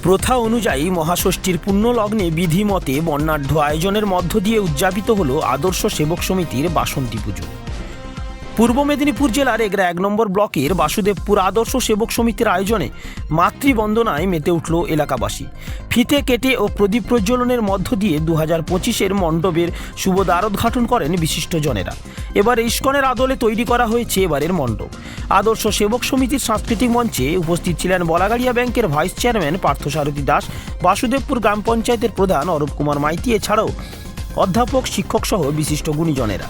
প্রথা অনুযায়ী মহাষষ্ঠীর পুণ্য লগ্নে বিধিমতে বর্ণাঢ্য আয়োজনের মধ্য দিয়ে উদযাপিত হল আদর্শ সেবক সমিতির বাসন্তী পুজো। পূর্ব মেদিনীপুর জেলার এগরা 1 নম্বর ব্লকের বাসুদেবপুর আদর্শ সেবক সমিতির আয়োজনে মাতৃবন্দনায় মেতে উঠল এলাকাবাসী। ফিতে কেটে ও প্রদীপ প্রজ্বলনের মধ্য দিয়ে 2025-এর মণ্ডপের শুভ দ্বারোদ্ঘাটন করেন বিশিষ্টজনেরা। এবার ইস্কনের আদলে তৈরি করা হয়েছে এবারের মণ্ডপ। আদর্শ সেবক সমিতির সাংস্কৃতিক মঞ্চে উপস্থিত ছিলেন বলাগাড়িয়া ব্যাংকের ভাইস চেয়ারম্যান পার্থসারথী দাস, বাসুদেবপুর গ্রাম পঞ্চায়েতের প্রধান অরূপ কুমার মাইতি, এছাড়াও অধ্যাপক, শিক্ষক সহ বিশিষ্ট গুণীজনেরা।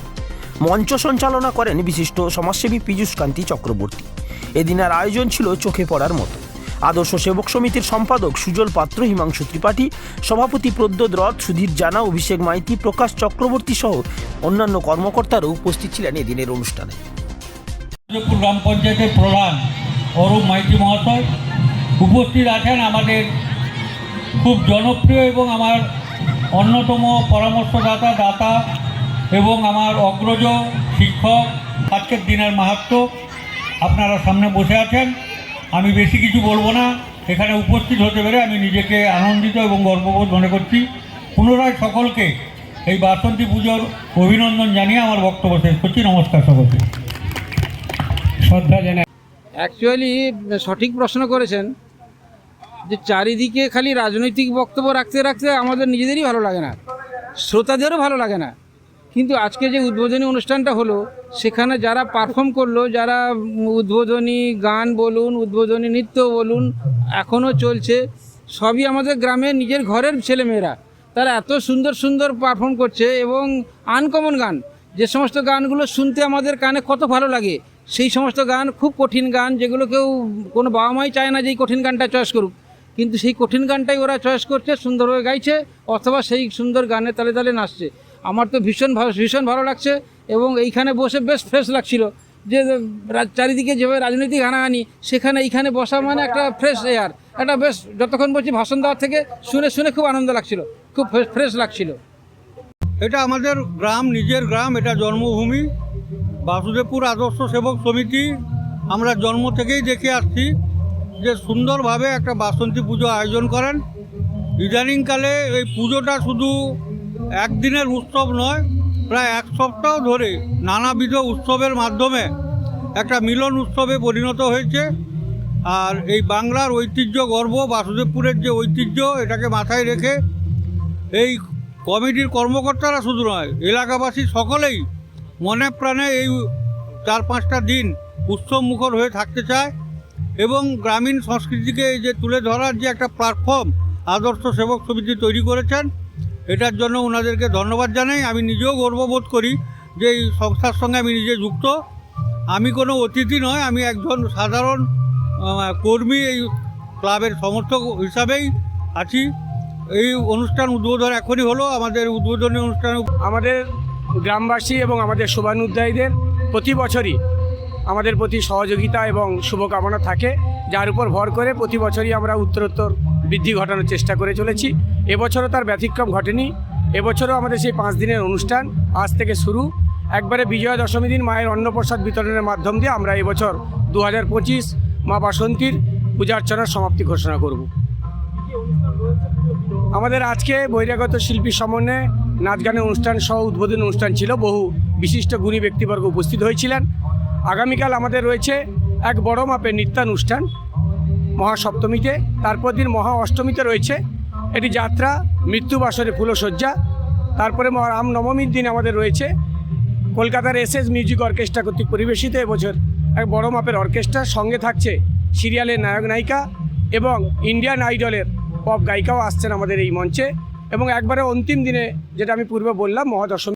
মঞ্চ সঞ্চালনা করেন বিশিষ্ট সমাজসেবী পীযূষ কান্তি চক্রবর্তী। এদিনের আয়োজন ছিল চোখে পড়ার মতো। আদর্শ সেবক সমিতির সম্পাদক সুজল পাত্র, হিমাংশু ত্রিপাঠী, সভাপতি প্রদ্যোৎ রথ, সুধীর জানা, অভিষেক মাইতি, প্রকাশ চক্রবর্তী সহ অন্যান্য কর্মকর্তারাও উপস্থিত ছিলেন এদিনের অনুষ্ঠানে। গ্রাম পঞ্চায়েতের প্রধান অরূপ মাইতি মহাশয় উপস্থিত আছেন, আমাদের খুব জনপ্রিয় এবং আমার অন্যতম পরামর্শদাতা এবং আমার অগ্রজ শিক্ষক। আজকের দিনের মাহাত্ম্য আপনারা সামনে বসে আছেন, আমি বেশি কিছু বলবো না। এখানে উপস্থিত হতে পেরে আমি নিজেকে আনন্দিত এবং গর্ববোধ মনে করছি। পুনরায় সকলকে এই বাসন্তী পুজোর অভিনন্দন জানিয়ে আমার বক্তব্য শেষ করছি। নমস্কার সকলকে, শ্রদ্ধা জানাই। অ্যাকচুয়ালি সঠিক প্রশ্ন করেছেন যে চারিদিকে খালি রাজনৈতিক বক্তব্য রাখতে রাখতে আমাদের নিজেদেরই ভালো লাগে না, শ্রোতাদেরও ভালো লাগে না। কিন্তু আজকে যে উদ্বোধনী অনুষ্ঠানটা হলো, সেখানে যারা পারফর্ম করলো, যারা উদ্বোধনী গান বলুন, উদ্বোধনী নৃত্য বলুন, এখনও চলছে, সবই আমাদের গ্রামের নিজের ঘরের ছেলেমেয়েরা। তারা এত সুন্দর সুন্দর পারফর্ম করছে এবং আনকমন গান, যে সমস্ত গানগুলো শুনতে আমাদের কানে কত ভালো লাগে, সেই সমস্ত গান, খুব কঠিন গান, যেগুলো কেউ কোনো বাবা মাই চায় না যে এই কঠিন গানটা চয়েস করুক, কিন্তু সেই কঠিন গানটাই ওরা চয়েস করছে, সুন্দরভাবে গাইছে, অথবা সেই সুন্দর গানে তালে তালে নাচছে। আমার তো ভীষণ ভালো লাগছে এবং এইখানে বসে বেশ ফ্রেশ লাগছিল। যে চারিদিকে যেভাবে রাজনৈতিক হানাহানি, সেখানে এইখানে বসা মানে একটা ফ্রেশ এয়ার, একটা বেশ, যতক্ষণ বলছি ভাষণ দেওয়ার থেকে শুনে খুব আনন্দ লাগছিল, খুব ফ্রেশ লাগছিল। এটা আমাদের গ্রাম, নিজের গ্রাম, এটা জন্মভূমি। বাসুদেবপুর আদর্শ সেবক সমিতি আমরা জন্ম থেকেই দেখে আসছি যে সুন্দরভাবে একটা বাসন্তী পুজো আয়োজন করেন। ইদানিংকালে এই পুজোটা শুধু একদিনের উৎসব নয়, প্রায় 1 সপ্তাহ ধরে নানাবিধ উৎসবের মাধ্যমে একটা মিলন উৎসবে পরিণত হয়েছে। আর এই বাংলার ঐতিহ্য, গর্ব, বাসুদেবপুরের যে ঐতিহ্য, এটাকে মাথায় রেখে এই কমিটির কর্মকর্তারা শুধু নয়, এলাকাবাসী সকলেই মনে প্রাণে এই 4-5টা দিন উৎসব মুখর হয়ে থাকতে চায় এবং গ্রামীণ সংস্কৃতিকে এই যে তুলে ধরার যে একটা প্ল্যাটফর্ম আদর্শ সেবক সমিতি তৈরি করেছেন, এটার জন্য ওনাদেরকে ধন্যবাদ জানাই। আমি নিজেও গর্ববোধ করি যে এই সংস্থার সঙ্গে আমি নিজে যুক্ত। আমি কোনো অতিথি নয়, আমি একজন সাধারণ কর্মী, এই ক্লাবের সমর্থক হিসাবেই আছি। এই অনুষ্ঠান উদ্বোধন এখনই হলো। আমাদের উদ্বোধনী অনুষ্ঠানে আমাদের গ্রামবাসী এবং আমাদের শুভানুধ্যায়ীদের প্রতি বছরই আমাদের প্রতি সহযোগিতা এবং শুভকামনা থাকে, যার উপর ভর করে প্রতি বছরই আমরা উত্তরোত্তর বৃদ্ধি ঘটানোর চেষ্টা করে চলেছি। এবছরও তার ব্যতিক্রম ঘটেনি। এবছরও আমাদের সেই 5 দিনের অনুষ্ঠান আজ থেকে শুরু। একবারে বিজয়া দশমী দিন মায়ের অন্নপ্রসাদ বিতরণের মাধ্যম দিয়ে আমরা এবছর 2025 মা বাসন্তীর পূজার্চনার সমাপ্তি ঘোষণা করব। আমাদের আজকে বহিরাগত শিল্পী সমন্বয়ে নাচ গানের অনুষ্ঠান সহ উদ্বোধনী অনুষ্ঠান ছিল। বহু বিশিষ্ট গুণী ব্যক্তিবর্গ উপস্থিত হয়েছিলেন। আগামীকাল আমাদের রয়েছে এক বড় মাপের নৃত্যানুষ্ঠান মহাসপ্তমীতে, তারপর দিন মহা অষ্টমীতে রয়েছে এটি যাত্রা, মৃত্যুবাসরে ফুলসজ্জা। তারপরে রামনবমীর দিন আমাদের রয়েছে কলকাতার SS মিউজিক অর্কেস্ট্রা কর্তৃক পরিবেশিত এবছর এক বড় মাপের অর্কেস্ট্রা। সঙ্গে থাকছে সিরিয়ালের নায়ক নায়িকা এবং ইন্ডিয়ান আইডলের পপ গায়িকাও আসছেন আমাদের এই মঞ্চে। এবং একবারে অন্তিম দিনে, যেটা আমি পূর্বে বললাম, মহাদশমী।